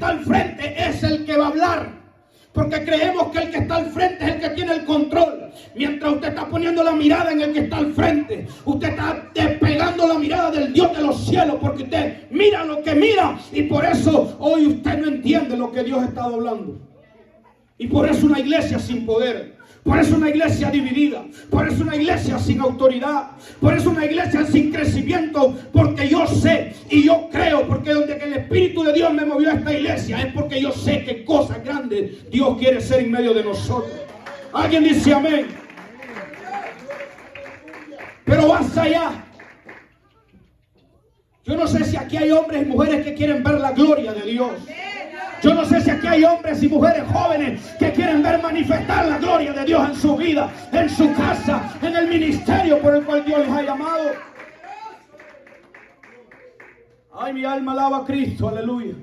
está al frente es el que va a hablar. Porque creemos que el que está al frente es el que tiene el control. Mientras usted está poniendo la mirada en el que está al frente, usted está despegando la mirada del Dios de los cielos, porque usted mira lo que mira, y por eso hoy usted no entiende lo que Dios está hablando. Y por eso una iglesia sin poder, por eso una iglesia dividida, por eso una iglesia sin autoridad, por eso una iglesia sin crecimiento, porque yo sé y yo creo, porque donde que el Espíritu de Dios me movió a esta iglesia es porque yo sé que cosas grandes Dios quiere hacer en medio de nosotros. Alguien dice amén. Pero basta allá. Yo no sé si aquí hay hombres y mujeres que quieren ver la gloria de Dios. Yo no sé si aquí hay hombres y mujeres jóvenes que quieren ver manifestar la gloria de Dios en su vida, en su casa, en el ministerio por el cual Dios les ha llamado. Ay, mi alma alaba a Cristo, aleluya.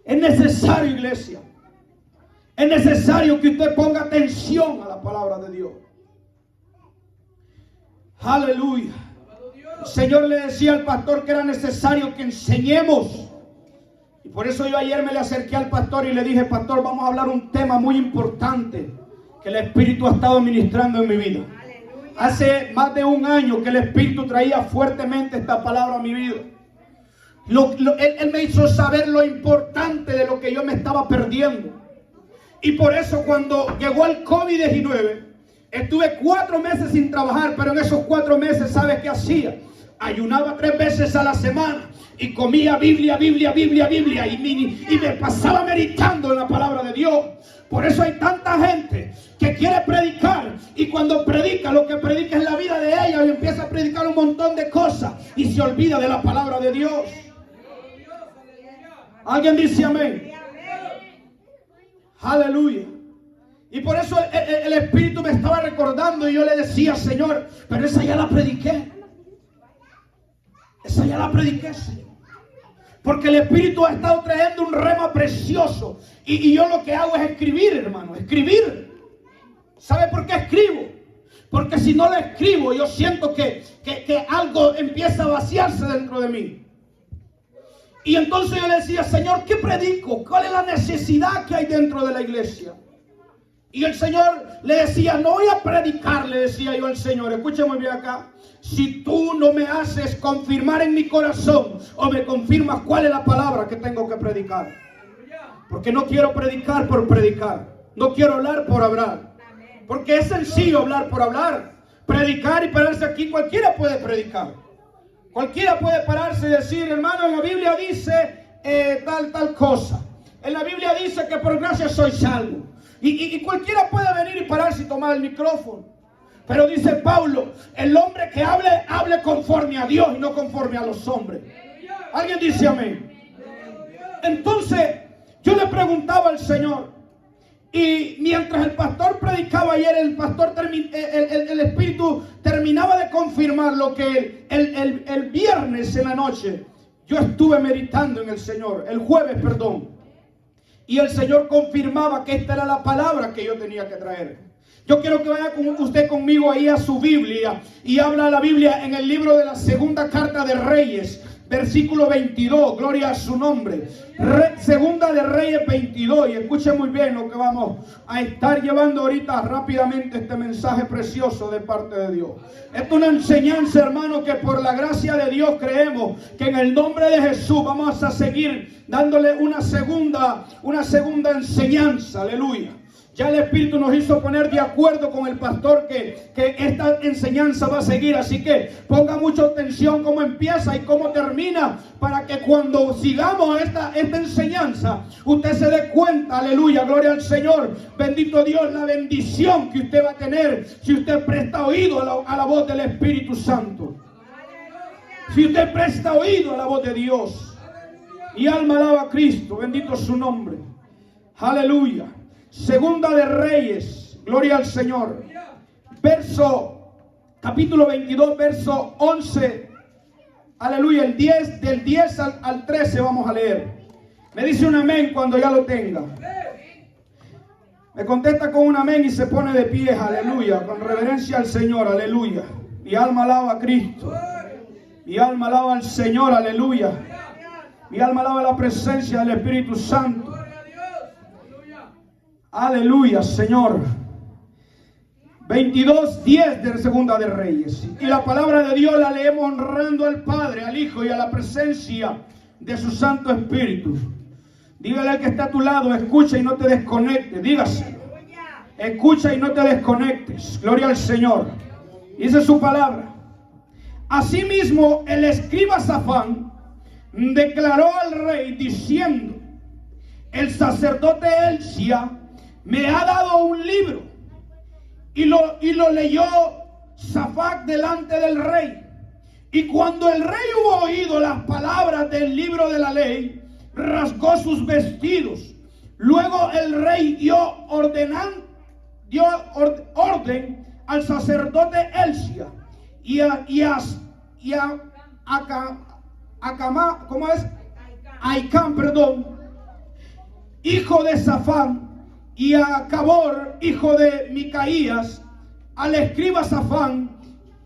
Es necesario, iglesia. Es necesario que usted ponga atención a la palabra de Dios. Aleluya. El Señor le decía al pastor que era necesario que enseñemos. Y por eso yo ayer me le acerqué al pastor y le dije: pastor, vamos a hablar un tema muy importante que el Espíritu ha estado ministrando en mi vida. Hace más de un año que el Espíritu traía fuertemente esta palabra a mi vida. Él me hizo saber lo importante de lo que yo me estaba perdiendo. Y por eso cuando llegó el COVID-19, estuve 4 meses sin trabajar, pero en esos 4 meses, ¿sabes qué hacía? Ayunaba 3 veces a la semana y comía Biblia, y me pasaba meditando en la palabra de Dios. Por eso hay tanta gente que quiere predicar, y cuando predica, lo que predica es la vida de ella, y empieza a predicar un montón de cosas y se olvida de la palabra de Dios. ¿Alguien dice amén? Aleluya. Y por eso el Espíritu me estaba recordando, y yo le decía: Señor, pero esa ya la prediqué. Esa ya la prediqué, Señor. Porque el Espíritu ha estado trayendo un rema precioso. Y yo lo que hago es escribir, hermano. Escribir. ¿Sabe por qué escribo? Porque si no lo escribo, yo siento que algo empieza a vaciarse dentro de mí. Y entonces yo le decía: Señor, ¿qué predico? ¿Cuál es la necesidad que hay dentro de la iglesia? Y el Señor le decía: no voy a predicar, le decía yo al Señor. Escuche muy bien acá. Si tú no me haces confirmar en mi corazón, o me confirmas cuál es la palabra que tengo que predicar. Porque no quiero predicar por predicar. No quiero hablar por hablar. Porque es sencillo hablar por hablar. Predicar y pararse aquí, cualquiera puede predicar. Cualquiera puede pararse y decir: hermano, en la Biblia dice tal cosa. En la Biblia dice que por gracia soy salvo. Y cualquiera puede venir y pararse y tomar el micrófono. Pero dice Pablo: el hombre que hable conforme a Dios y no conforme a los hombres. ¿Alguien dice amén? Entonces yo le preguntaba al Señor, y mientras el pastor predicaba ayer, el Espíritu terminaba de confirmar lo que el viernes en la noche yo estuve meditando en el Señor, el jueves, perdón. Y el Señor confirmaba que esta era la palabra que yo tenía que traer. Yo quiero que vaya usted conmigo ahí a su Biblia, y habla la Biblia en el libro de la segunda carta de Reyes, versículo 22, gloria a su nombre. Segunda de Reyes 22, y escuche muy bien lo que vamos a estar llevando ahorita rápidamente, este mensaje precioso de parte de Dios. Esto es una enseñanza, hermano, que por la gracia de Dios creemos que en el nombre de Jesús vamos a seguir dándole una segunda enseñanza, aleluya. Ya el Espíritu nos hizo poner de acuerdo con el pastor que esta enseñanza va a seguir. Así que ponga mucha atención cómo empieza y cómo termina, para que cuando sigamos esta enseñanza, usted se dé cuenta, aleluya, gloria al Señor. Bendito Dios, la bendición que usted va a tener si usted presta oído a la voz del Espíritu Santo. Si usted presta oído a la voz de Dios. Y alma alaba a Cristo, bendito su nombre. Aleluya. Segunda de Reyes, gloria al Señor. Capítulo 22, verso 11. Aleluya, del 10 al 13 vamos a leer. Me dice un amén cuando ya lo tenga. Me contesta con un amén y se pone de pie, aleluya, con reverencia al Señor, aleluya. Mi alma alaba a Cristo. Mi alma alaba al Señor, aleluya. Mi alma alaba la presencia del Espíritu Santo. Aleluya, Señor. 22:10 de Segunda de Reyes. Y la palabra de Dios la leemos honrando al Padre, al Hijo y a la presencia de su Santo Espíritu. Dígale al que está a tu lado, escucha y no te desconectes. Dígaselo. Escucha y no te desconectes. Gloria al Señor. Dice su palabra. Asimismo, el escriba Safán declaró al rey diciendo: el sacerdote Elsia me ha dado un libro. Y lo leyó Safán delante del rey. Y cuando el rey hubo oído las palabras del libro de la ley, rasgó sus vestidos. Luego el rey dio orden al sacerdote Elsia y a Aicam, hijo de Safán, y a Cabor, hijo de Micaías, al escriba Safán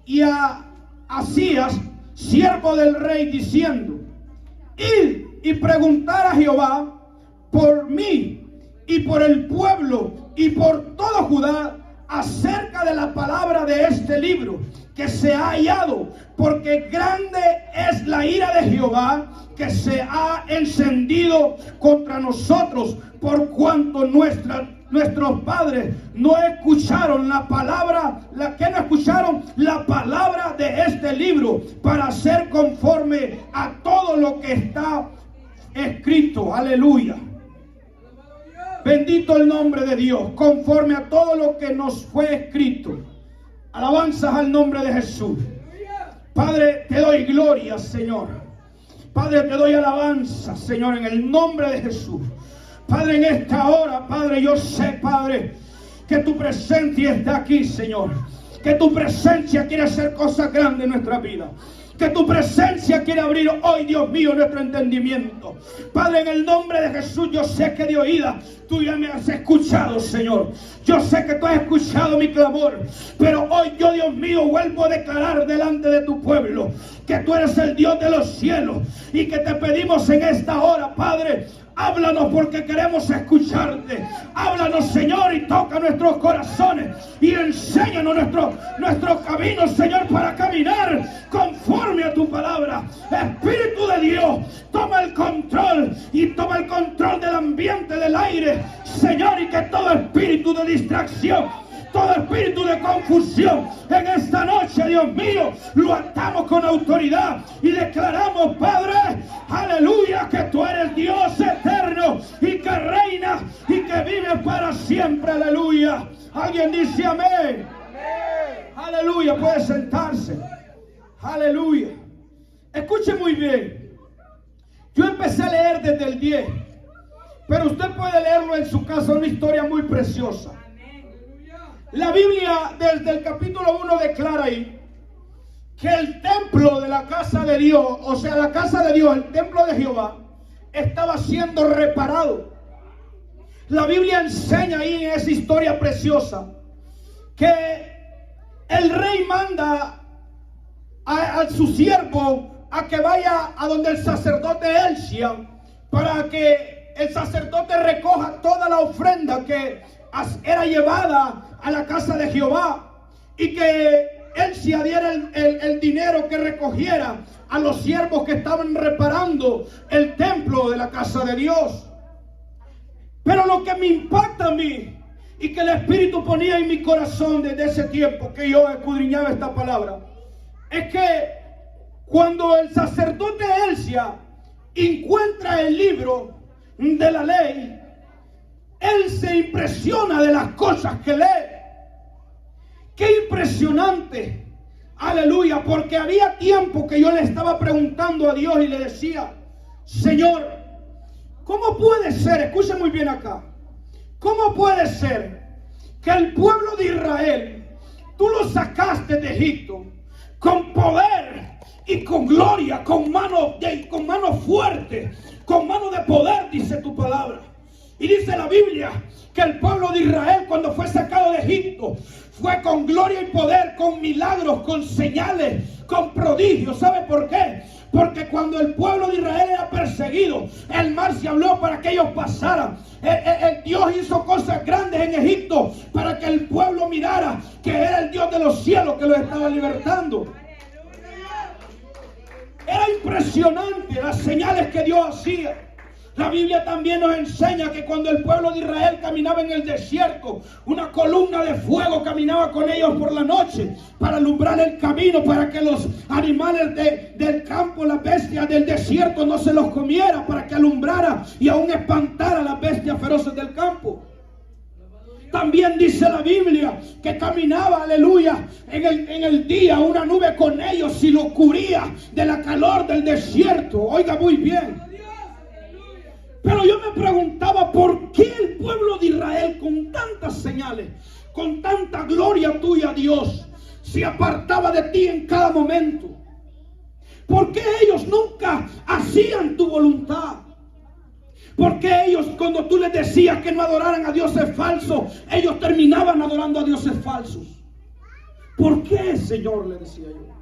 y a Asías, siervo del rey, diciendo: id y preguntar a Jehová por mí y por el pueblo y por todo Judá acerca de la palabra de este libro que se ha hallado, porque grande es la ira de Jehová que se ha encendido contra nosotros, por cuanto nuestros padres no escucharon la palabra, no escucharon la palabra de este libro para hacer conforme a todo lo que está escrito. Aleluya. Bendito el nombre de Dios, conforme a todo lo que nos fue escrito. Alabanzas al nombre de Jesús. Padre, te doy gloria, Señor. Padre, te doy alabanza, Señor, en el nombre de Jesús. Padre, en esta hora, Padre, yo sé, Padre, que tu presencia está aquí, Señor. Que tu presencia quiere hacer cosas grandes en nuestra vida. Que tu presencia quiere abrir hoy, Dios mío, nuestro entendimiento. Padre, en el nombre de Jesús, yo sé que de oída tú ya me has escuchado, Señor. Yo sé que tú has escuchado mi clamor. Pero hoy yo, Dios mío, vuelvo a declarar delante de tu pueblo que tú eres el Dios de los cielos. Y que te pedimos en esta hora, Padre, háblanos porque queremos escucharte. Háblanos, Señor, y toca nuestros corazones. Y enséñanos nuestros caminos, Señor, para caminar conforme a tu palabra. Espíritu de Dios, toma el control y toma el control del ambiente, del aire, Señor, y que todo espíritu de distracción, todo espíritu de confusión en esta noche, Dios mío, lo atamos con autoridad y declaramos, Padre, aleluya, que tú eres Dios eterno y que reina y que vive para siempre, aleluya. Alguien dice amén. Aleluya, puede sentarse. Aleluya. Escuche muy bien. Yo empecé a leer desde el 10, pero usted puede leerlo en su casa, una historia muy preciosa. La Biblia desde el capítulo 1 declara ahí que el templo de la casa de Dios, o sea, la casa de Dios, el templo de Jehová, estaba siendo reparado. La Biblia enseña ahí en esa historia preciosa que el rey manda a su siervo a que vaya a donde el sacerdote Elsia para que el sacerdote recoja toda la ofrenda que era llevada a la casa de Jehová y que Elsia diera el dinero que recogiera a los siervos que estaban reparando el templo de la casa de Dios. Pero lo que me impacta a mí y que el Espíritu ponía en mi corazón desde ese tiempo que yo escudriñaba esta palabra, es que cuando el sacerdote Elsia encuentra el libro de la ley, él se impresiona de las cosas que lee. ¡Qué impresionante! Aleluya, porque había tiempo que yo le estaba preguntando a Dios y le decía: Señor, ¿cómo puede ser? Escuche muy bien acá. ¿Cómo puede ser que el pueblo de Israel, tú lo sacaste de Egipto con poder y con gloria, con mano fuerte, con mano de poder, dice tu palabra? Y dice la Biblia que el pueblo de Israel, cuando fue sacado de Egipto, fue con gloria y poder, con milagros, con señales, con prodigios. ¿Sabe por qué? Porque cuando el pueblo de Israel era perseguido, el mar se abrió para que ellos pasaran. Dios hizo cosas grandes en Egipto para que el pueblo mirara que era el Dios de los cielos que los estaba libertando. Era impresionante las señales que Dios hacía. La Biblia también nos enseña que cuando el pueblo de Israel caminaba en el desierto, una columna de fuego caminaba con ellos por la noche para alumbrar el camino, para que los animales del campo, las bestias del desierto no se los comiera, para que alumbrara y aún espantara a las bestias feroces del campo. También dice la Biblia que caminaba, aleluya, en el día una nube con ellos y los cubría de la calor del desierto. Oiga muy bien. Pero yo me preguntaba, ¿por qué el pueblo de Israel, con tantas señales, con tanta gloria tuya, Dios, se apartaba de ti en cada momento? ¿Por qué ellos nunca hacían tu voluntad? ¿Por qué ellos, cuando tú les decías que no adoraran a dioses falsos, ellos terminaban adorando a dioses falsos? ¿Por qué, Señor?, le decía yo.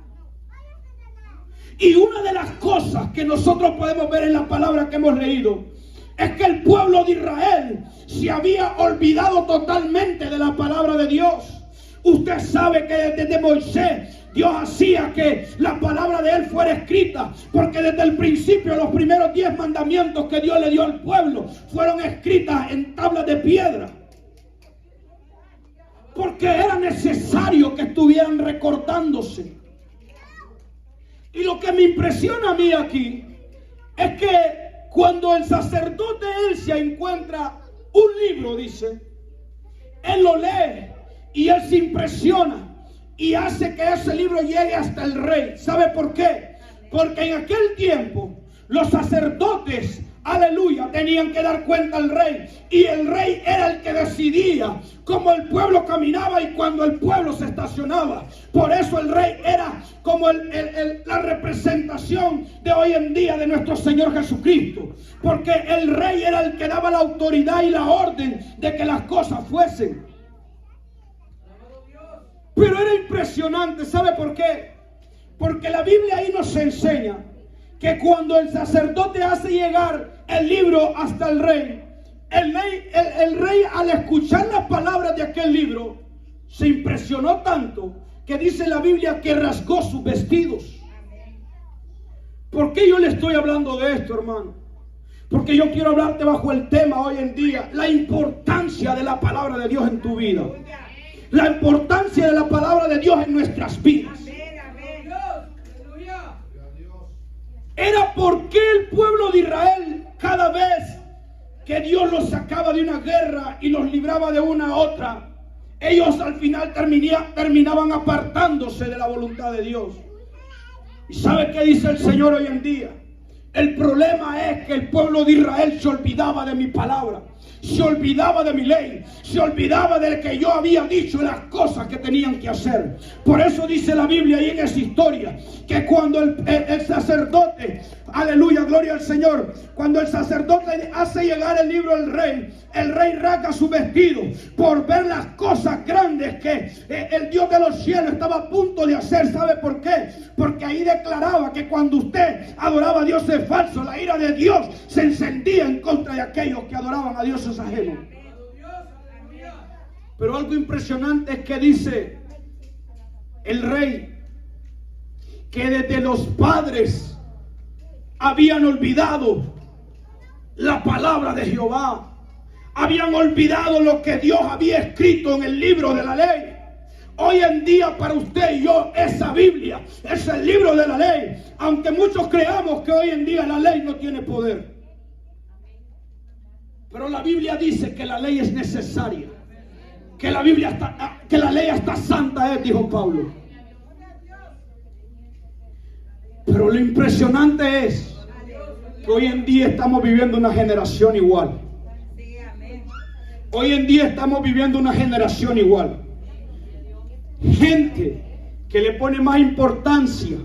Y una de las cosas que nosotros podemos ver en la palabra que hemos leído es que el pueblo de Israel se había olvidado totalmente de la palabra de Dios. Usted sabe que desde Moisés Dios hacía que la palabra de él fuera escrita, porque desde el principio los primeros 10 mandamientos que Dios le dio al pueblo fueron escritas en tablas de piedra, porque era necesario que estuvieran recordándose. Y lo que me impresiona a mí aquí es que cuando el sacerdote Elías encuentra un libro, dice, él lo lee y él se impresiona y hace que ese libro llegue hasta el rey. ¿Sabe por qué? Porque en aquel tiempo los sacerdotes, aleluya, tenían que dar cuenta al rey, y el rey era el que decidía cómo el pueblo caminaba y cuando el pueblo se estacionaba. Por eso el rey era como la representación de hoy en día de nuestro Señor Jesucristo, porque el rey era el que daba la autoridad y la orden de que las cosas fuesen. Pero era impresionante. ¿Sabe por qué? Porque la Biblia ahí nos enseña que cuando el sacerdote hace llegar el libro hasta el rey, el rey al escuchar las palabras de aquel libro se impresionó tanto que dice la Biblia que rasgó sus vestidos. ¿Por qué yo le estoy hablando de esto, hermano? Porque yo quiero hablarte bajo el tema hoy en día, la importancia de la palabra de Dios en tu vida, la importancia de la palabra de Dios en nuestras vidas. Era porque el pueblo de Israel, cada vez que Dios los sacaba de una guerra y los libraba de una a otra, ellos al final terminaban apartándose de la voluntad de Dios. ¿Y sabe qué dice el Señor hoy en día? El problema es que el pueblo de Israel se olvidaba de mi palabra, se olvidaba de mi ley, se olvidaba de que yo había dicho las cosas que tenían que hacer. Por eso dice la Biblia ahí en esa historia, que cuando el sacerdote, aleluya, gloria al Señor, cuando el sacerdote hace llegar el libro al rey, el rey rasga su vestido por ver las cosas grandes que el Dios de los cielos estaba a punto de hacer. ¿Sabe por qué? Porque ahí declaraba que cuando usted adoraba a dioses falsos, la ira de Dios se encendía en contra de aquellos que adoraban a dioses ajenos. Pero algo impresionante es que dice el rey que desde los padres habían olvidado la palabra de Jehová, habían olvidado lo que Dios había escrito en el libro de la ley. Hoy en día para usted y yo esa Biblia es el libro de la ley, aunque muchos creamos que hoy en día la ley no tiene poder. Pero la Biblia dice que la ley es necesaria, que la ley está santa, dijo Pablo. Pero lo impresionante es que hoy en día estamos viviendo una generación igual. Hoy en día estamos viviendo una generación igual. Gente que le pone más importancia,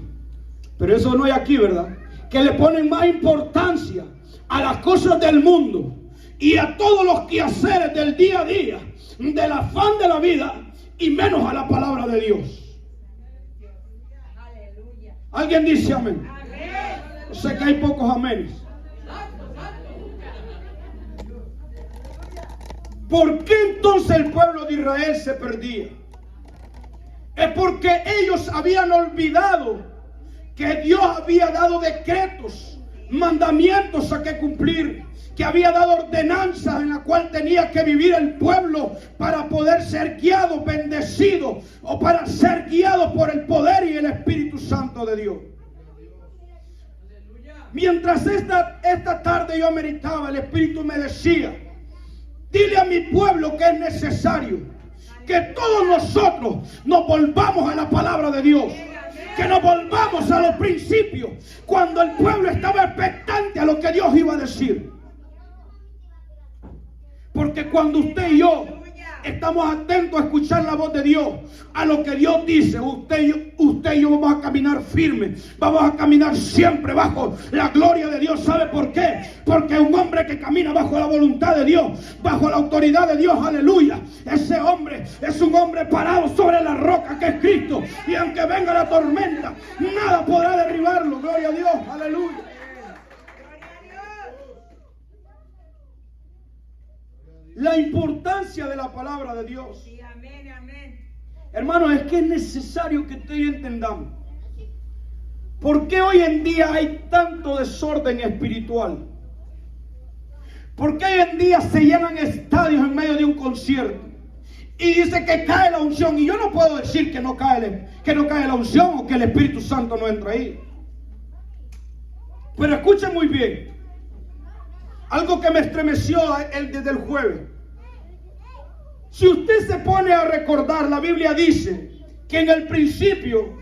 pero eso no hay aquí, ¿verdad? Que le ponen más importancia a las cosas del mundo y a todos los quehaceres del día a día, del afán de la vida, y menos a la palabra de Dios. ¿Alguien dice amén? Yo sé que hay pocos amenes. ¿Por qué entonces el pueblo de Israel se perdía? Es porque ellos habían olvidado que Dios había dado decretos, mandamientos a que cumplir, que había dado ordenanzas en la cual tenía que vivir el pueblo para poder ser guiado, bendecido, o para ser guiado por el poder y el Espíritu Santo de Dios. Mientras esta tarde yo meditaba, el Espíritu me decía: dile a mi pueblo que es necesario que todos nosotros nos volvamos a la palabra de Dios, que nos volvamos a los principios, cuando el pueblo estaba expectante a lo que Dios iba a decir. Porque cuando usted y yo estamos atentos a escuchar la voz de Dios, a lo que Dios dice, usted y yo vamos a caminar firme, vamos a caminar siempre bajo la gloria de Dios. ¿Sabe por qué? Porque un hombre que camina bajo la voluntad de Dios, bajo la autoridad de Dios, aleluya, ese hombre es un hombre parado sobre la roca que es Cristo, y aunque venga la tormenta, nada podrá derribarlo. Gloria a Dios, aleluya. La importancia de la palabra de Dios. Sí, amén, amén. Hermanos, es que es necesario que usted y yo entendamos por qué hoy en día hay tanto desorden espiritual. ¿Por qué hoy en día se llenan estadios en medio de un concierto? Y dice que cae la unción. Y yo no puedo decir que no cae la unción o que el Espíritu Santo no entra ahí. Pero escuchen muy bien. Algo que me estremeció desde el jueves. Si usted se pone a recordar, la Biblia dice que en el principio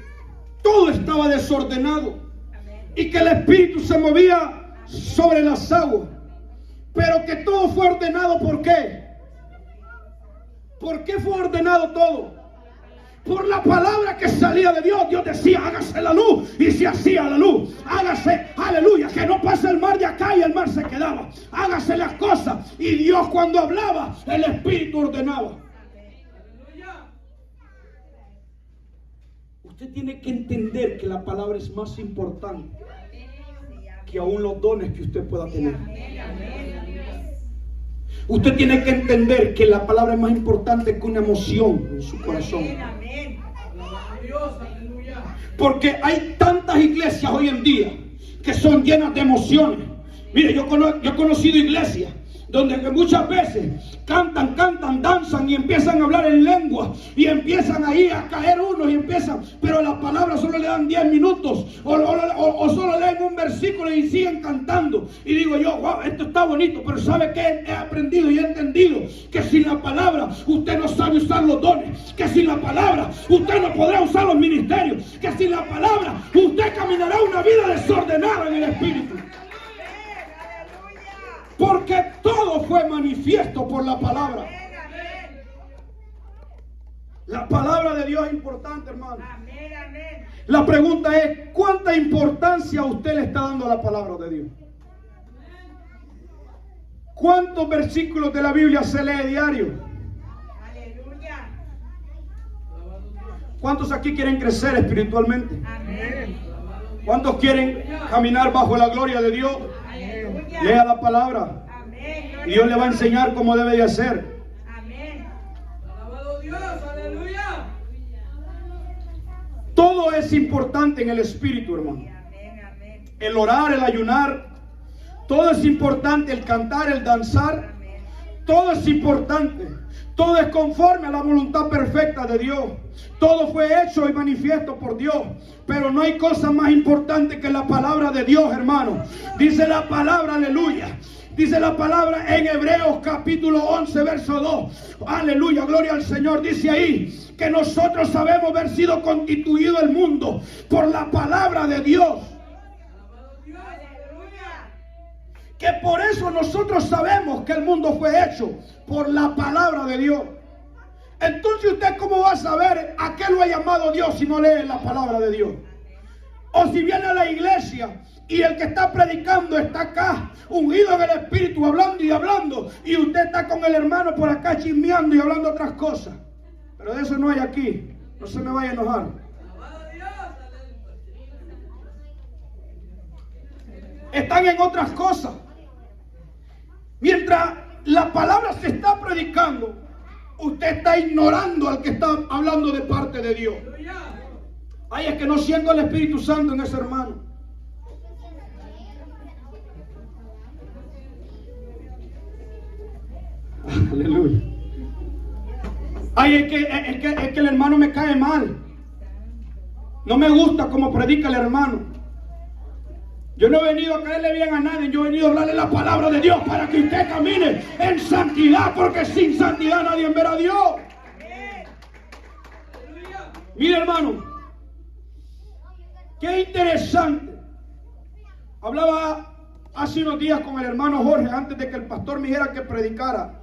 todo estaba desordenado y que el Espíritu se movía sobre las aguas. Pero que todo fue ordenado, ¿por qué? ¿Por qué fue ordenado todo? Por la palabra que salía de Dios. Dios decía: hágase la luz, y se hacía la luz. Hágase, aleluya, que no pase el mar de acá, y el mar se quedaba. Hágase las cosas, y Dios cuando hablaba, el Espíritu ordenaba. Usted tiene que entender que la palabra es más importante que aún los dones que usted pueda tener. Usted tiene que entender que la palabra es más importante que una emoción en su corazón. Porque hay tantas iglesias hoy en día que son llenas de emociones. Mire, yo he conocido iglesias donde muchas veces cantan, danzan y empiezan a hablar en lengua, y empiezan ahí a caer unos y empiezan, pero la palabra solo le dan 10 minutos o solo leen un versículo y siguen cantando. Y digo yo: wow, esto está bonito, pero ¿sabe qué? He aprendido y he entendido que sin la palabra usted no sabe usar los dones, que sin la palabra usted no podrá usar los ministerios, que sin la palabra usted caminará una vida desordenada en el Espíritu. Porque todo fue manifiesto por la palabra. La palabra de Dios es importante, hermano. La pregunta es: ¿cuánta importancia usted le está dando a la palabra de Dios? ¿Cuántos versículos de la Biblia se lee diario? ¿Cuántos aquí quieren crecer espiritualmente? ¿Cuántos quieren caminar bajo la gloria de Dios? Lea la palabra y Dios le va a enseñar cómo debe de hacer. Alabado Dios, aleluya. Todo es importante en el espíritu, hermano. El orar, el ayunar, todo es importante. El cantar, el danzar, todo es importante. Todo es conforme a la voluntad perfecta de Dios. Todo fue hecho y manifiesto por Dios. Pero no hay cosa más importante que la palabra de Dios, hermano. Dice la palabra, aleluya. Dice la palabra en Hebreos capítulo 11, verso 2. Aleluya, gloria al Señor. Dice ahí que nosotros sabemos haber sido constituido el mundo por la palabra de Dios. Que por eso nosotros sabemos que el mundo fue hecho por la palabra de Dios. Entonces, ¿usted cómo va a saber a qué lo ha llamado Dios si no lee la palabra de Dios? O si viene a la iglesia Y el que está predicando está acá, ungido en el Espíritu, hablando y hablando. Y usted está con el hermano por acá chismeando y hablando otras cosas. Pero de eso no hay aquí. No se me vaya a enojar. Están en otras cosas. Mientras la palabra se está predicando, usted está ignorando al que está hablando de parte de Dios. Ay, es que no siento el Espíritu Santo en ese hermano. Aleluya. Ay, es que el hermano me cae mal. No me gusta cómo predica el hermano. Yo no he venido a caerle bien a nadie. Yo he venido a hablarle la palabra de Dios para que usted camine en santidad, porque sin santidad nadie verá a Dios. Mire, hermano, qué interesante. Hablaba hace unos días con el hermano Jorge antes de que el pastor me dijera que predicara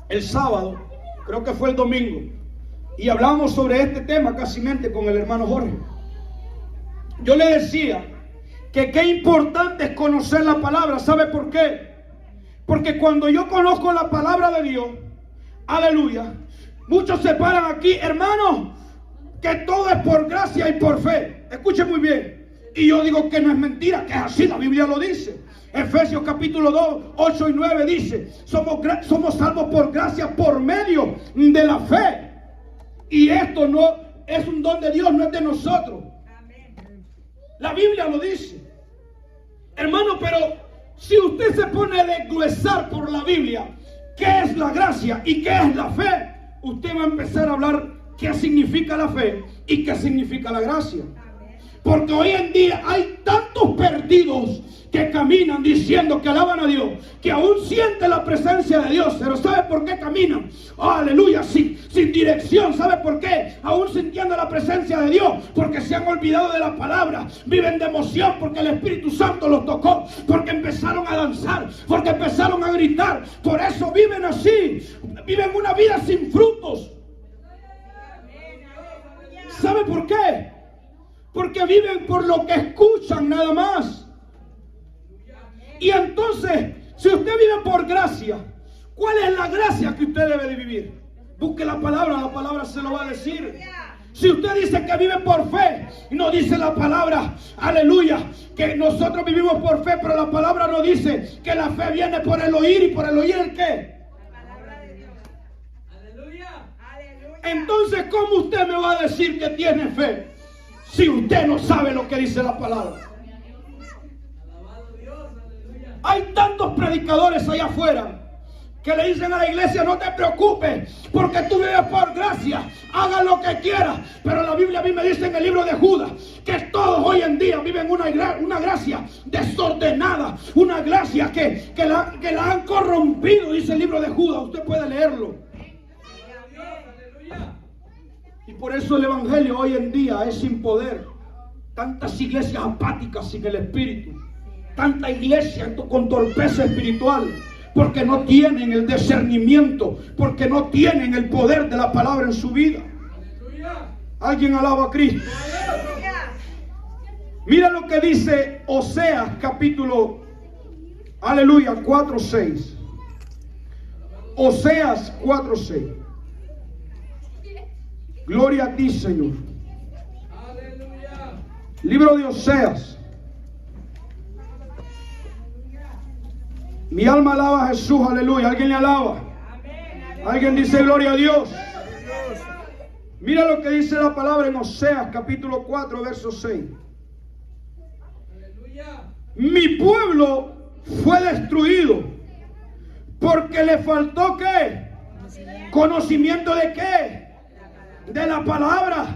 el sábado, creo que fue el domingo, y hablábamos sobre este tema casimente con el hermano Jorge. Yo le decía que qué importante es conocer la palabra. ¿Sabe por qué? Porque cuando yo conozco la palabra de Dios, aleluya, muchos se paran aquí, hermano, que todo es por gracia y por fe. Escuche muy bien. Y yo digo que no es mentira, que es así, la Biblia lo dice. Efesios capítulo 2, 8 y 9 dice, somos salvos por gracia por medio de la fe. Y esto no es un don de Dios, no es de nosotros. La Biblia lo dice. Hermano, pero si usted se pone a desglosar por la Biblia qué es la gracia y qué es la fe, usted va a empezar a hablar qué significa la fe y qué significa la gracia. Porque hoy en día hay tantos perdidos que caminan diciendo que alaban a Dios, que aún sienten la presencia de Dios. Pero ¿sabe por qué caminan? Oh, aleluya, sin dirección. ¿Sabe por qué? Aún sintiendo la presencia de Dios, porque se han olvidado de la palabra. Viven de emoción porque el Espíritu Santo los tocó, porque empezaron a danzar, porque empezaron a gritar. Por eso viven así. Viven una vida sin frutos. ¿Sabe por qué? Porque viven por lo que escuchan nada más. Y entonces, si usted vive por gracia, ¿cuál es la gracia que usted debe de vivir? Busque la palabra se lo va a decir. Si usted dice que vive por fe, y no dice la palabra, aleluya, que nosotros vivimos por fe, pero la palabra no dice que la fe viene por el oír, y por el oír ¿el qué? La palabra de Dios. Aleluya. Entonces, ¿cómo usted me va a decir que tiene fe si usted no sabe lo que dice la palabra? Hay tantos predicadores allá afuera que le dicen a la iglesia: no te preocupes, porque tú vives por gracia, haga lo que quieras. Pero la Biblia a mí me dice en el libro de Judas que todos hoy en día viven una gracia desordenada, una gracia que la han corrompido, dice el libro de Judas. Usted puede leerlo. Y por eso el evangelio hoy en día es sin poder. Tantas iglesias apáticas sin el Espíritu, tanta iglesia con torpeza espiritual, porque no tienen el discernimiento, porque no tienen el poder de la palabra en su vida. ¿Alguien alaba a Cristo? Mira lo que dice Oseas capítulo, aleluya, 4:6. Oseas 4:6. Gloria a ti, Señor. Libro de Oseas. Mi alma alaba a Jesús, aleluya. ¿Alguien le alaba? ¿Alguien dice gloria a Dios? Mira lo que dice la palabra en Oseas capítulo 4, verso 6. Mi pueblo fue destruido porque le faltó ¿qué? ¿Conocimiento de qué? De la palabra.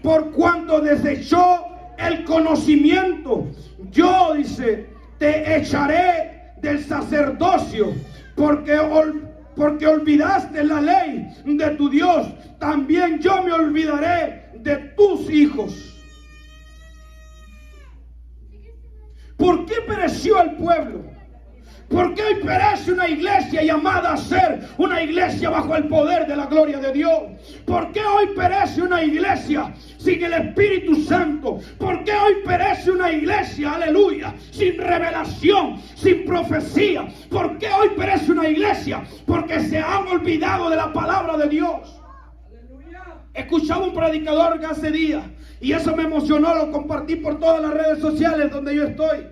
Por cuanto desechó el conocimiento, yo, dice, te echaré del sacerdocio, porque olvidaste la ley de tu Dios. También yo me olvidaré de tus hijos. ¿Por qué pereció el pueblo? ¿Por qué hoy perece una iglesia llamada a ser una iglesia bajo el poder de la gloria de Dios? ¿Por qué hoy perece una iglesia sin el Espíritu Santo? ¿Por qué hoy perece una iglesia, aleluya, sin revelación, sin profecía? ¿Por qué hoy perece una iglesia? Porque se han olvidado de la palabra de Dios. Escuchaba un predicador hace días y eso me emocionó, lo compartí por todas las redes sociales donde yo estoy.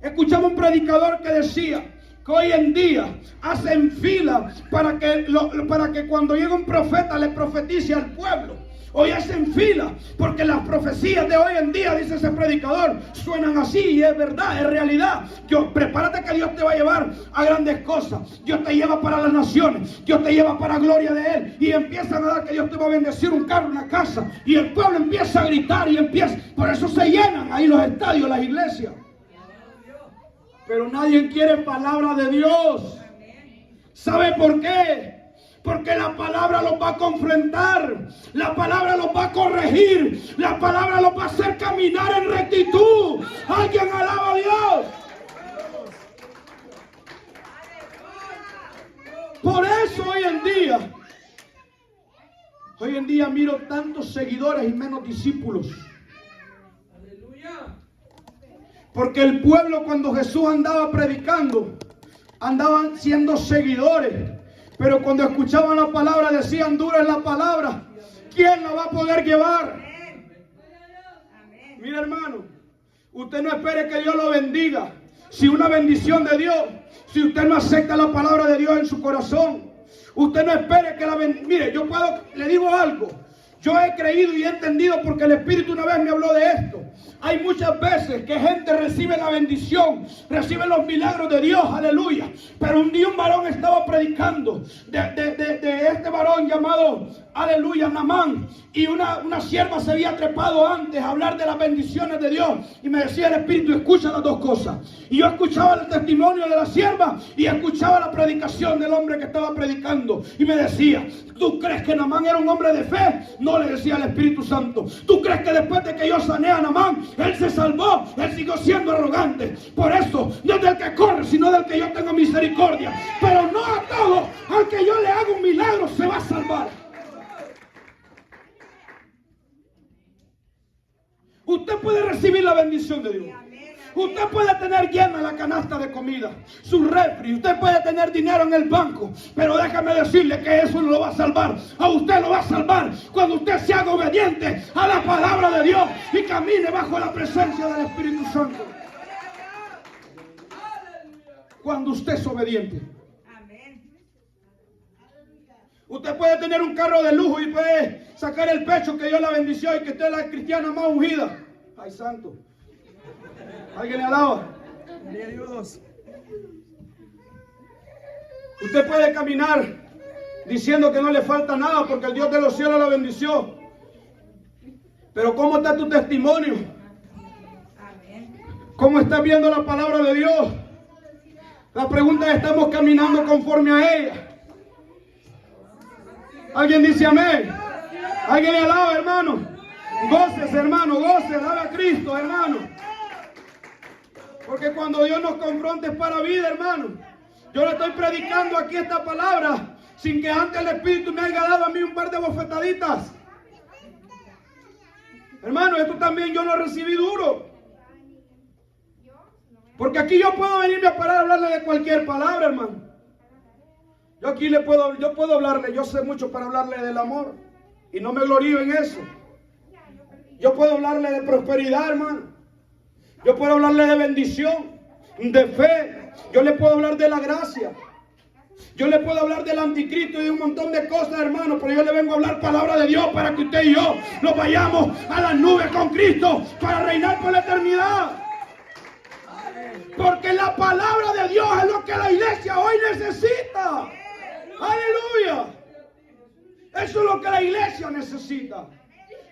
Escuchaba un predicador que decía que hoy en día hacen fila para que cuando llega un profeta le profetice al pueblo. Hoy hacen fila porque las profecías de hoy en día, dice ese predicador, suenan así y es verdad, es realidad. Prepárate que Dios te va a llevar a grandes cosas. Dios te lleva para las naciones, Dios te lleva para gloria de Él. Y empiezan a dar que Dios te va a bendecir un carro, una casa. Y el pueblo empieza a gritar y empieza. Por eso se llenan ahí los estadios, las iglesias. Pero nadie quiere palabra de Dios. ¿Sabe por qué? Porque la palabra los va a confrontar, la palabra los va a corregir, la palabra los va a hacer caminar en rectitud. Alguien alaba a Dios. Por eso hoy en día miro tantos seguidores y menos discípulos. Porque el pueblo, cuando Jesús andaba predicando, andaban siendo seguidores. Pero cuando escuchaban la palabra decían, dura es la palabra, ¿quién la va a poder llevar? Mira, hermano, usted no espere que Dios lo bendiga. Si una bendición de Dios, si usted no acepta la palabra de Dios en su corazón, usted no espere que la bendiga. Mire, le digo algo. Yo he creído y he entendido porque el Espíritu una vez me habló de esto. Hay muchas veces que gente recibe la bendición, recibe los milagros de Dios, aleluya. Pero un día un varón estaba predicando de este varón llamado, aleluya, Naamán. Y una sierva se había trepado antes a hablar de las bendiciones de Dios. Y me decía el Espíritu, escucha las dos cosas. Y yo escuchaba el testimonio de la sierva y escuchaba la predicación del hombre que estaba predicando. Y me decía, ¿tú crees que Naamán era un hombre de fe? No, le decía el Espíritu Santo. ¿Tú crees que después de que yo sané a Naamán, él se salvó? Él siguió siendo arrogante. Por eso, no es del que corre, sino del que yo tengo misericordia. Pero no a todos, al que yo le haga un milagro, se va a salvar. Usted puede recibir la bendición de Dios. Usted puede tener llena la canasta de comida, su refri, usted puede tener dinero en el banco, pero déjame decirle que eso no lo va a salvar. A usted lo va a salvar cuando usted se haga obediente a la palabra de Dios y camine bajo la presencia del Espíritu Santo. Cuando usted es obediente. Usted puede tener un carro de lujo y puede sacar el pecho que Dios la bendició y que usted es la cristiana más ungida. Ay, santo. ¿Alguien le alaba? Usted puede caminar diciendo que no le falta nada porque el Dios de los cielos la bendició. Pero ¿cómo está tu testimonio? ¿Cómo estás viendo la palabra de Dios? La pregunta es, ¿estamos caminando conforme a ella? ¿Alguien dice amén? ¿Alguien le alaba, hermano? Gócese, hermano, gócese, alaba a Cristo, hermano. Porque cuando Dios nos confronta es para vida, hermano. Yo le estoy predicando aquí esta palabra sin que antes el Espíritu me haya dado a mí un par de bofetaditas. Hermano, esto también yo lo recibí duro. Porque aquí yo puedo venirme a parar a hablarle de cualquier palabra, hermano. Yo aquí yo puedo hablarle, yo sé mucho para hablarle del amor. Y no me glorío en eso. Yo puedo hablarle de prosperidad, hermano. Yo puedo hablarle de bendición, de fe. Yo le puedo hablar de la gracia. Yo le puedo hablar del anticristo y de un montón de cosas, hermano. Pero yo le vengo a hablar palabra de Dios para que usted y yo nos vayamos a las nubes con Cristo para reinar por la eternidad. Porque la palabra de Dios es lo que la iglesia hoy necesita. Aleluya. Eso es lo que la iglesia necesita.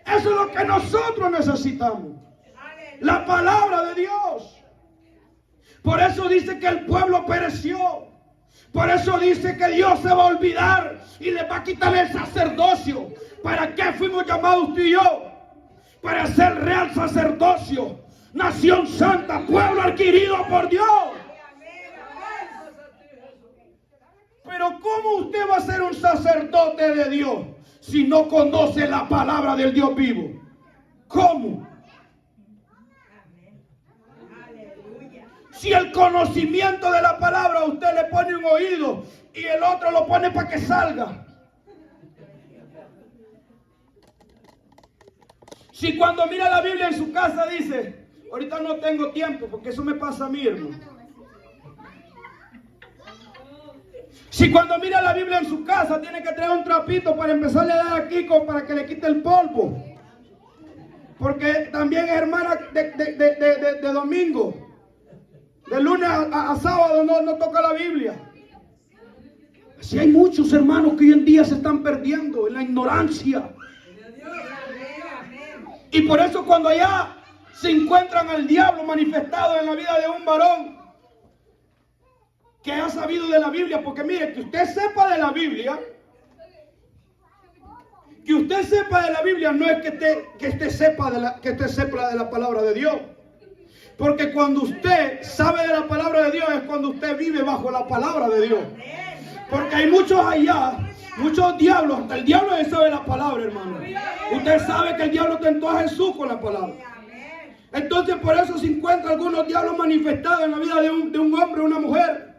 Eso es lo que nosotros necesitamos. La palabra de Dios. Por eso dice que el pueblo pereció. Por eso dice que Dios se va a olvidar y le va a quitar el sacerdocio. ¿Para qué fuimos llamados usted y yo? Para ser real sacerdocio, nación santa, pueblo adquirido por Dios. Pero ¿cómo usted va a ser un sacerdote de Dios si no conoce la palabra del Dios vivo? ¿Cómo? Si el conocimiento de la palabra usted le pone un oído y el otro lo pone para que salga. Si cuando mira la Biblia en su casa dice, ahorita no tengo tiempo, porque eso me pasa a mí, hermano. Si cuando mira la Biblia en su casa tiene que traer un trapito para empezarle a dar aquí para que le quite el polvo. Porque también es hermana de domingo. De lunes a sábado no toca la Biblia. Así hay muchos hermanos que hoy en día se están perdiendo en la ignorancia. Y por eso cuando allá se encuentran al diablo manifestado en la vida de un varón que ha sabido de la Biblia, porque mire, que usted sepa de la Biblia, no es que usted sepa de la palabra de Dios. Porque cuando usted sabe de la palabra de Dios es cuando usted vive bajo la palabra de Dios. Porque hay muchos allá, muchos diablos, hasta el diablo sabe la palabra, hermano. Usted sabe que el diablo tentó a Jesús con la palabra. Entonces por eso se encuentran algunos diablos manifestados en la vida de un hombre o una mujer.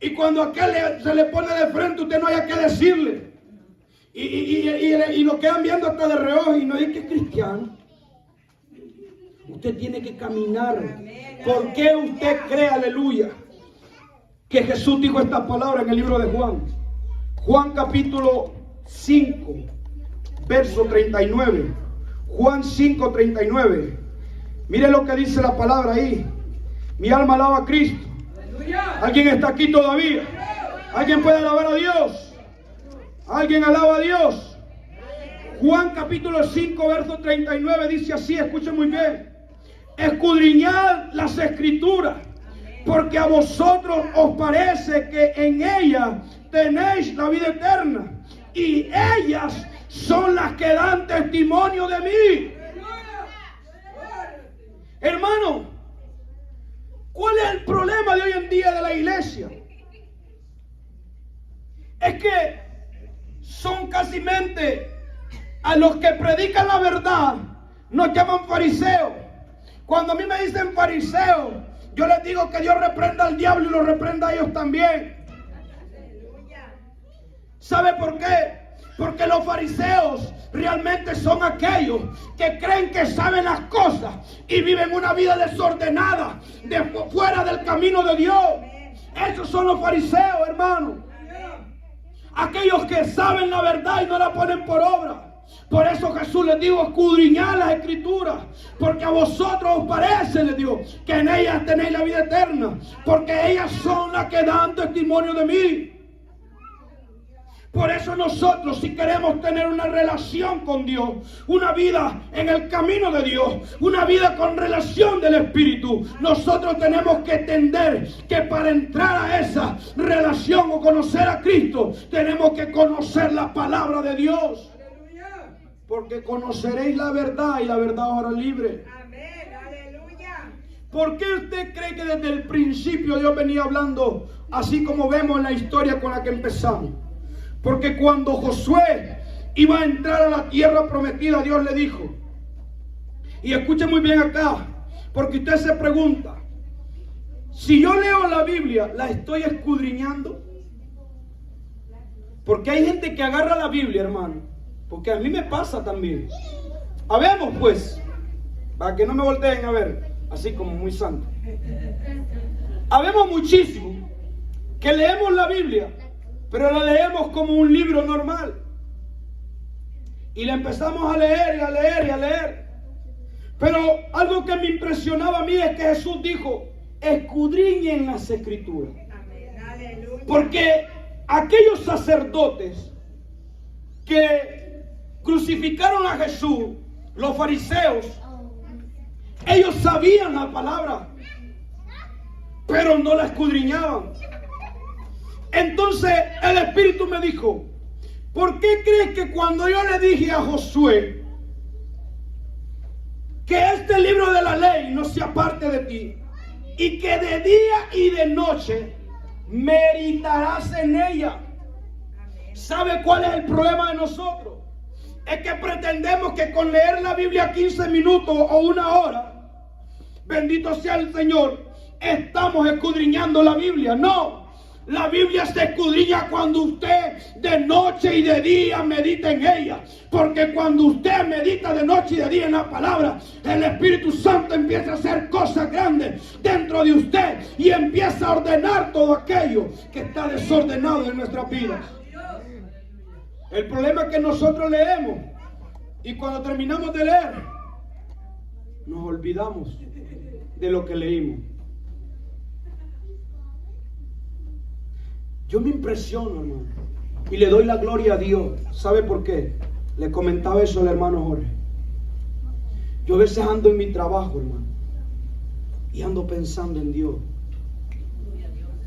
Y cuando aquel se le pone de frente, usted no haya que decirle. Y lo quedan viendo hasta de reojo y no hay que es cristiano. Usted tiene que caminar. ¿Por qué usted cree, aleluya, que Jesús dijo esta palabra en el libro de Juan? Juan capítulo 5, verso 39. Juan 5, 39. Mire lo que dice la palabra ahí. Mi alma alaba a Cristo. ¿Alguien está aquí todavía? ¿Alguien puede alabar a Dios? ¿Alguien alaba a Dios? Juan capítulo 5, verso 39 dice así, escuchen muy bien. Escudriñad las escrituras, porque a vosotros os parece que en ellas tenéis la vida eterna, y ellas son las que dan testimonio de mí. Hermano, ¿cuál es el problema de hoy en día de la iglesia? Es que son casimente a los que predican la verdad, nos llaman fariseos. Cuando a mí me dicen fariseos, yo les digo que Dios reprenda al diablo y lo reprenda a ellos también. ¿Sabe por qué? Porque los fariseos realmente son aquellos que creen que saben las cosas y viven una vida desordenada, fuera del camino de Dios. Esos son los fariseos, hermano. Aquellos que saben la verdad y no la ponen por obra. Por eso Jesús les dijo, escudriñad las escrituras, porque a vosotros os parece, les digo, que en ellas tenéis la vida eterna, porque ellas son las que dan testimonio de mí. Por eso nosotros, si queremos tener una relación con Dios, una vida en el camino de Dios, una vida con relación del Espíritu, nosotros tenemos que entender que para entrar a esa relación o conocer a Cristo, tenemos que conocer la palabra de Dios. Porque conoceréis la verdad y la verdad os hará libre. Amén, aleluya. ¿Por qué usted cree que desde el principio Dios venía hablando así como vemos en la historia con la que empezamos? Porque cuando Josué iba a entrar a la tierra prometida, Dios le dijo, y escuche muy bien acá, porque usted se pregunta, si yo leo la Biblia, ¿la estoy escudriñando? Porque hay gente que agarra la Biblia, hermano, porque a mí me pasa también. Habemos pues, para que no me volteen a ver, así como muy santo. Habemos muchísimo que leemos la Biblia, pero la leemos como un libro normal. Y la empezamos a leer y a leer y a leer. Pero algo que me impresionaba a mí es que Jesús dijo, escudriñen las escrituras. Porque aquellos sacerdotes que crucificaron a Jesús, los fariseos, ellos sabían la palabra, pero no la escudriñaban. Entonces el Espíritu me dijo, ¿por qué crees que cuando yo le dije a Josué que este libro de la ley no sea parte de ti y que de día y de noche meditarás en ella ¿Sabe cuál es el problema de nosotros? Es que pretendemos que con leer la Biblia 15 minutos o una hora, bendito sea el Señor, estamos escudriñando la Biblia. No, la Biblia se escudriña cuando usted de noche y de día medita en ella. Porque cuando usted medita de noche y de día en la palabra, el Espíritu Santo empieza a hacer cosas grandes dentro de usted y empieza a ordenar todo aquello que está desordenado en nuestras vidas. El problema es que nosotros leemos y cuando terminamos de leer nos olvidamos de lo que leímos. Yo me impresiono, hermano, y le doy la gloria a Dios. ¿Sabe por qué? Le comentaba eso al hermano Jorge. Yo a veces ando en mi trabajo, hermano, y ando pensando en Dios.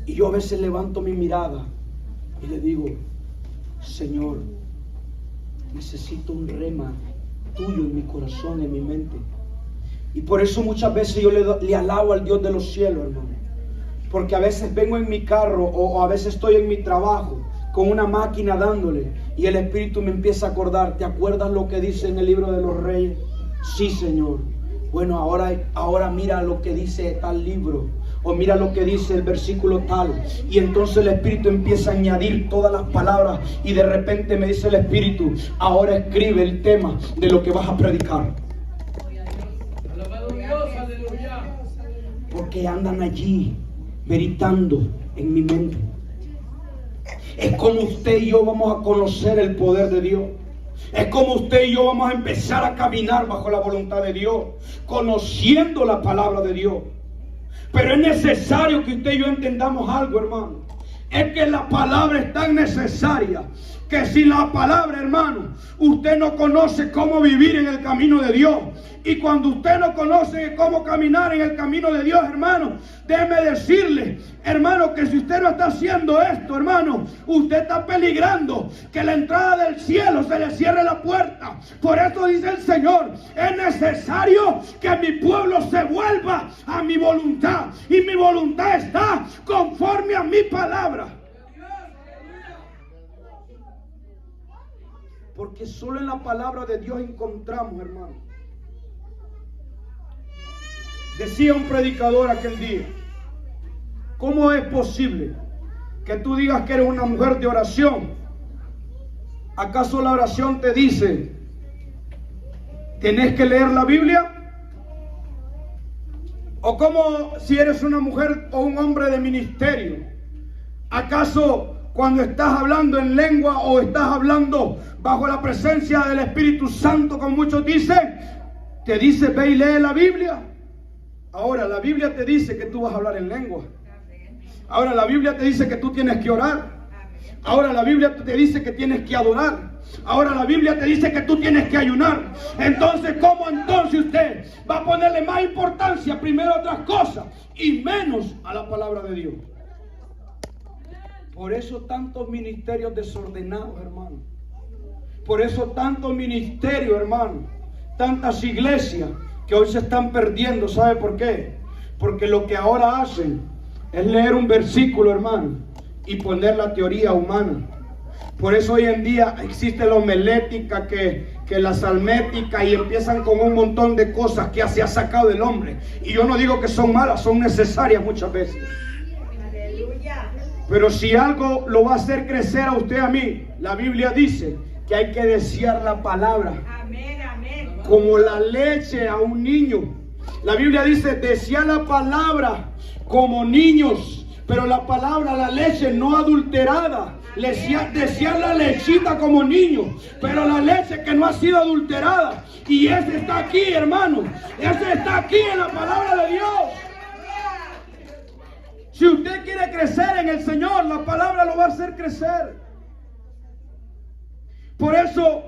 Y yo a veces levanto mi mirada y le digo: Señor, necesito un rema tuyo en mi corazón, en mi mente. Y por eso muchas veces yo le alabo al Dios de los cielos, hermano. Porque a veces vengo en mi carro o a veces estoy en mi trabajo con una máquina dándole y el Espíritu me empieza a acordar. ¿Te acuerdas lo que dice en el libro de los Reyes? Sí, Señor. Bueno, ahora mira lo que dice tal libro. O mira lo que dice el versículo tal. Y entonces el Espíritu empieza a añadir todas las palabras. Y de repente me dice el Espíritu: ahora escribe el tema de lo que vas a predicar. Porque andan allí meditando en mi mente. Es como usted y yo vamos a conocer el poder de Dios. Es como usted y yo vamos a empezar a caminar bajo la voluntad de Dios, conociendo la palabra de Dios. Pero es necesario que usted y yo entendamos algo, hermano. Es que la palabra es tan necesaria que sin la palabra, hermano, usted no conoce cómo vivir en el camino de Dios. Y cuando usted no conoce cómo caminar en el camino de Dios, hermano, déjeme decirle, hermano, que si usted no está haciendo esto, hermano, usted está peligrando que la entrada del cielo se le cierre la puerta. Por eso dice el Señor: es necesario que mi pueblo se vuelva a mi voluntad. Y mi voluntad está conforme a mi palabra. Porque solo en la palabra de Dios encontramos, hermano. Decía un predicador aquel día: ¿cómo es posible que tú digas que eres una mujer de oración? ¿Acaso la oración te dice: tenés que leer la Biblia? ¿O como si eres una mujer o un hombre de ministerio? ¿Acaso cuando estás hablando en lengua o estás hablando bajo la presencia del Espíritu Santo, como muchos dicen, te dice: ve y lee la Biblia? Ahora la Biblia te dice que tú vas a hablar en lengua. Ahora la Biblia te dice que tú tienes que orar. Ahora la Biblia te dice que tienes que adorar. Ahora la Biblia te dice que tú tienes que ayunar. Entonces, ¿cómo entonces usted va a ponerle más importancia primero a otras cosas y menos a la palabra de Dios? Por eso tantos ministerios desordenados, hermano. Por eso tantos ministerios, hermano. Tantas iglesias que hoy se están perdiendo. ¿Sabe por qué? Porque lo que ahora hacen es leer un versículo, hermano, y poner la teoría humana. Por eso hoy en día existe la homilética, que la salmética, y empiezan con un montón de cosas que se ha sacado del hombre. Y yo no digo que son malas, son necesarias muchas veces. Pero si algo lo va a hacer crecer a usted, a mí, la Biblia dice que hay que desear la palabra. Amén, amén. Como la leche a un niño. La Biblia dice: desear la palabra como niños. Pero la palabra, la leche no adulterada. Desear la lechita como niño. Pero la leche que no ha sido adulterada. Y ese está aquí, hermano. Ese está aquí en la palabra de Dios. Si usted quiere crecer en el Señor, la palabra lo va a hacer crecer. Por eso,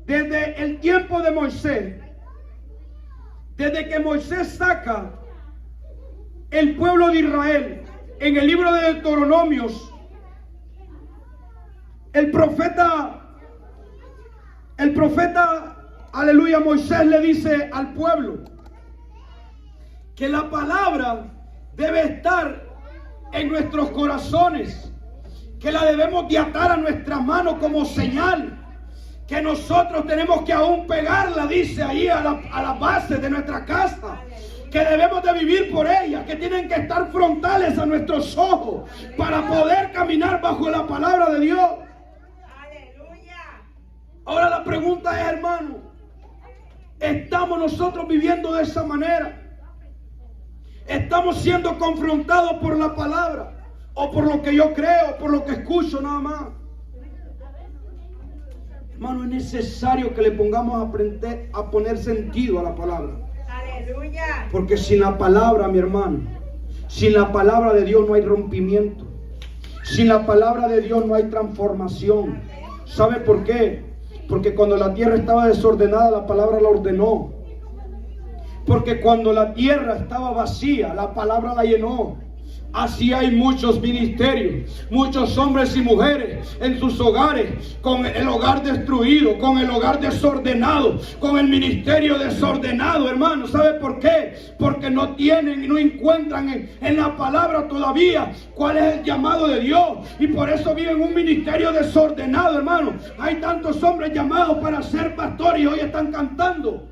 desde el tiempo de Moisés, desde que Moisés saca el pueblo de Israel, en el libro de Deuteronomios, el profeta, aleluya, Moisés le dice al pueblo que la palabra debe estar en nuestros corazones, que la debemos de atar a nuestra mano como señal, que nosotros tenemos que aún pegarla, dice ahí, a la base de nuestra casa, que debemos de vivir por ella, que tienen que estar frontales a nuestros ojos para poder caminar bajo la palabra de Dios. Ahora la pregunta es, hermano, ¿estamos nosotros viviendo de esa manera? ¿Estamos siendo confrontados por la palabra? ¿O por lo que yo creo, por lo que escucho nada más? Hermano, es necesario que le pongamos a poner sentido a la palabra. Aleluya. Porque sin la palabra, mi hermano, sin la palabra de Dios no hay rompimiento. Sin la palabra de Dios no hay transformación. ¿Sabe por qué? Porque cuando la tierra estaba desordenada, la palabra la ordenó. Porque cuando la tierra estaba vacía, la palabra la llenó. Así hay muchos ministerios, muchos hombres y mujeres en sus hogares, con el hogar destruido, con el hogar desordenado, con el ministerio desordenado, hermano. ¿Sabe por qué? Porque no tienen y no encuentran en la palabra todavía cuál es el llamado de Dios, y por eso viven un ministerio desordenado, hermano. Hay tantos hombres llamados para ser pastores y hoy están cantando.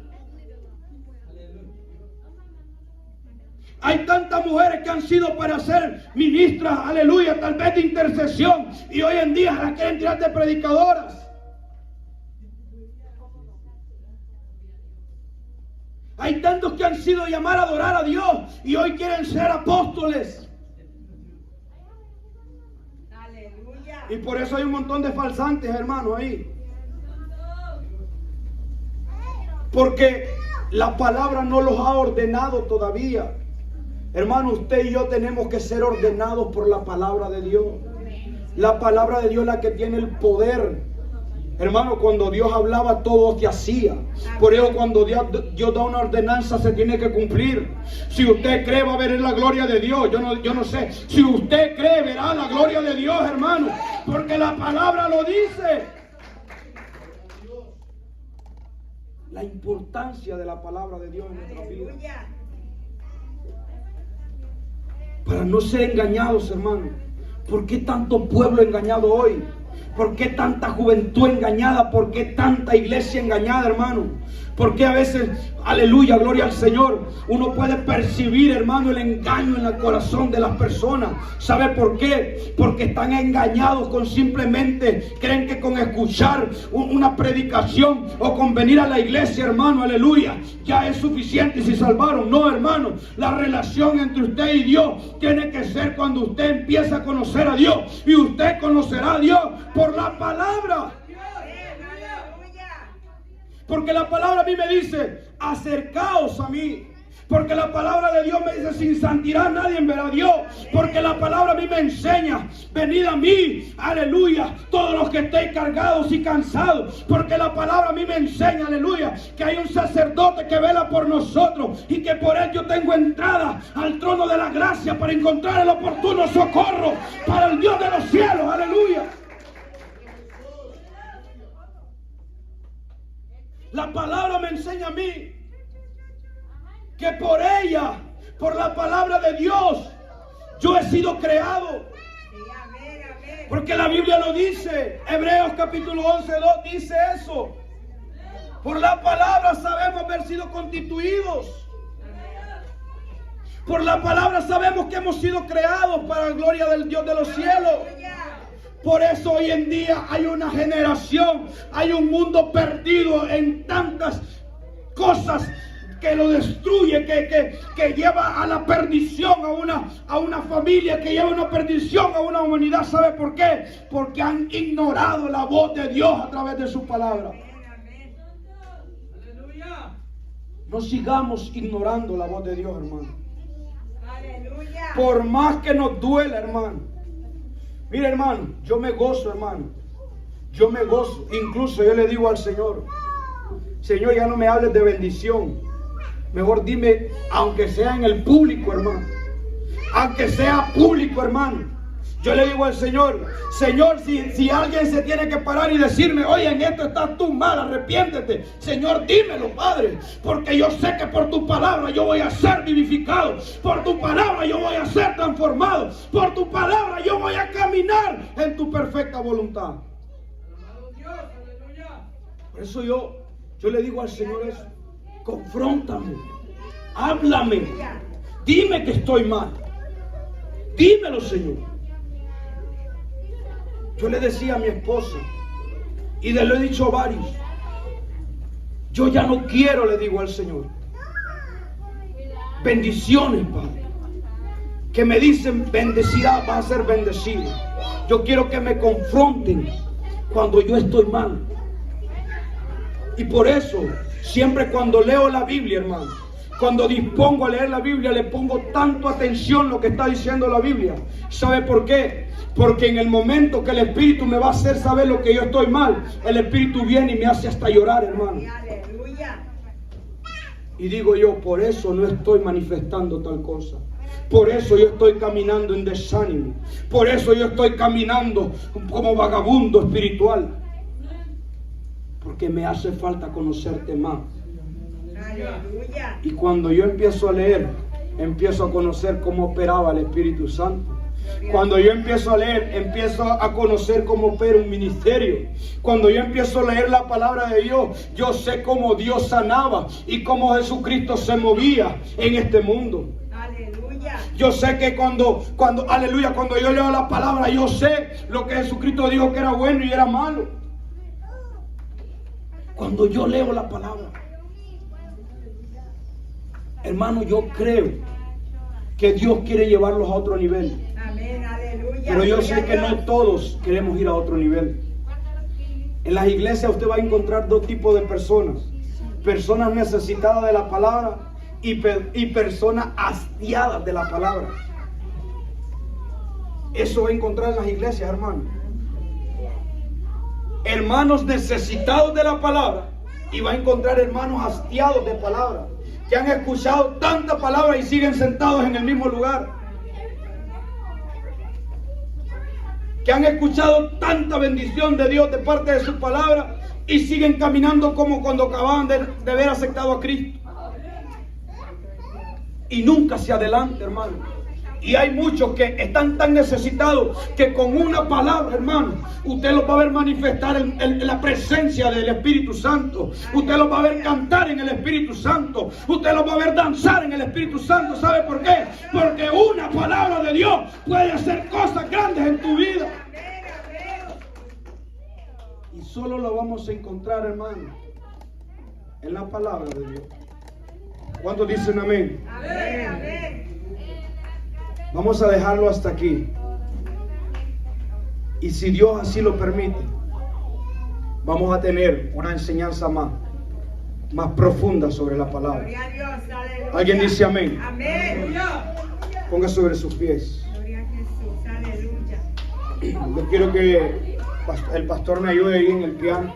Hay tantas mujeres que han sido para ser ministras, aleluya, tal vez de intercesión, y hoy en día las quieren tirar de predicadoras. Hay tantos que han sido llamados a adorar a Dios y hoy quieren ser apóstoles. Aleluya. Y por eso hay un montón de falsantes, hermano, ahí. Porque la palabra no los ha ordenado todavía. Hermano, usted y yo tenemos que ser ordenados por la palabra de Dios. La palabra de Dios es la que tiene el poder. Hermano, cuando Dios hablaba, todo se hacía. Por eso cuando Dios da una ordenanza, se tiene que cumplir. Si usted cree, va a ver la gloria de Dios. Yo no sé. Si usted cree, verá la gloria de Dios, hermano. Porque la palabra lo dice. La importancia de la palabra de Dios en nuestra vida. Para no ser engañados, hermano. ¿Por qué tanto pueblo engañado hoy? ¿Por qué tanta juventud engañada? ¿Por qué tanta iglesia engañada, hermano? ¿Por qué a veces, aleluya, gloria al Señor, uno puede percibir, hermano, el engaño en el corazón de las personas? ¿Sabe por qué? Porque están engañados con simplemente, creen que con escuchar una predicación o con venir a la iglesia, hermano, aleluya, ya es suficiente y se salvaron. No, hermano, la relación entre usted y Dios tiene que ser cuando usted empieza a conocer a Dios, y usted conocerá a Dios por la palabra. Porque la palabra a mí me dice, acercaos a mí. Porque la palabra de Dios me dice, sin santidad nadie verá a Dios. Porque la palabra a mí me enseña, venid a mí, aleluya, todos los que estéis cargados y cansados. Porque la palabra a mí me enseña, aleluya, que hay un sacerdote que vela por nosotros y que por él yo tengo entrada al trono de la gracia para encontrar el oportuno socorro para el Dios de los cielos, aleluya. La palabra me enseña a mí que por ella, por la palabra de Dios, yo he sido creado. Porque la Biblia lo dice. Hebreos capítulo 11:2 dice eso. Por la palabra sabemos haber sido constituidos. Por la palabra sabemos que hemos sido creados para la gloria del Dios de los cielos. Por eso hoy en día hay una generación, hay un mundo perdido en tantas cosas que lo destruye, que lleva a la perdición a una familia, que lleva a una perdición a una humanidad. ¿Sabe por qué? Porque han ignorado la voz de Dios a través de su palabra. No sigamos ignorando la voz de Dios, hermano. Por más que nos duela, hermano. Mire, hermano, yo me gozo, hermano. Yo me gozo. Incluso yo le digo al Señor, Señor, ya no me hables de bendición. Mejor dime, aunque sea en el público, hermano. Aunque sea público, hermano. Yo le digo al Señor, Señor, si alguien se tiene que parar y decirme, oye, en esto estás tú mal, arrepiéntete. Señor, dímelo, Padre, porque yo sé que por tu palabra yo voy a ser vivificado. Por tu palabra yo voy a ser transformado. Por tu palabra yo voy a caminar en tu perfecta voluntad. Por eso yo le digo al Señor eso, confróntame, háblame, dime que estoy mal. Dímelo, Señor. Yo le decía a mi esposa, y le he dicho a varios, yo ya no quiero, le digo al Señor, bendiciones, Padre, que me dicen bendecida, vas a ser bendecido. Yo quiero que me confronten cuando yo estoy mal. Y por eso, siempre cuando leo la Biblia, hermano, cuando dispongo a leer la Biblia, le pongo tanto atención a lo que está diciendo la Biblia. ¿Sabe por qué? Porque en el momento que el Espíritu me va a hacer saber lo que yo estoy mal, el Espíritu viene y me hace hasta llorar, hermano. Aleluya. Y digo yo, por eso no estoy manifestando tal cosa. Por eso yo estoy caminando en desánimo. Por eso yo estoy caminando como vagabundo espiritual. Porque me hace falta conocerte más. Aleluya. Y cuando yo empiezo a leer, empiezo a conocer cómo operaba el Espíritu Santo. Cuando yo empiezo a leer, empiezo a conocer cómo opera un ministerio. Cuando yo empiezo a leer la palabra de Dios, yo sé cómo Dios sanaba y cómo Jesucristo se movía en este mundo. Aleluya. Yo sé que cuando yo leo la palabra, yo sé lo que Jesucristo dijo que era bueno y era malo. Cuando yo leo la palabra, hermano, yo creo que Dios quiere llevarlos a otro nivel. Amén, aleluya. Pero yo sé que no todos queremos ir a otro nivel. En las iglesias usted va a encontrar dos tipos de personas. Personas necesitadas de la palabra y personas hastiadas de la palabra. Eso va a encontrar en las iglesias, hermano. Hermanos necesitados de la palabra y va a encontrar hermanos hastiados de palabra, que han escuchado tanta palabra y siguen sentados en el mismo lugar, que han escuchado tanta bendición de Dios de parte de su palabra y siguen caminando como cuando acababan de haber aceptado a Cristo y nunca se adelanta, hermano. Y hay muchos que están tan necesitados que con una palabra, hermano, usted los va a ver manifestar en la presencia del Espíritu Santo. Usted los va a ver cantar en el Espíritu Santo. Usted los va a ver danzar en el Espíritu Santo. ¿Sabe por qué? Porque una palabra de Dios puede hacer cosas grandes en tu vida. Y solo lo vamos a encontrar, hermano, en la palabra de Dios. ¿Cuántos dicen amén? Amén, amén. Vamos a dejarlo hasta aquí. Y si Dios así lo permite, vamos a tener una enseñanza más profunda sobre la palabra. Gloria a Dios, aleluya. ¿Alguien dice amén? Amén. Ponga sobre sus pies. Gloria a Jesús, aleluya. Yo quiero que el pastor me ayude ahí en el piano.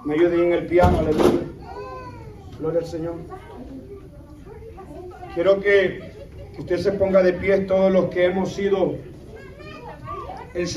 Me ayude ahí en el piano, aleluya. Gloria al Señor. Quiero que usted se ponga de pie, todos los que hemos sido enseñados.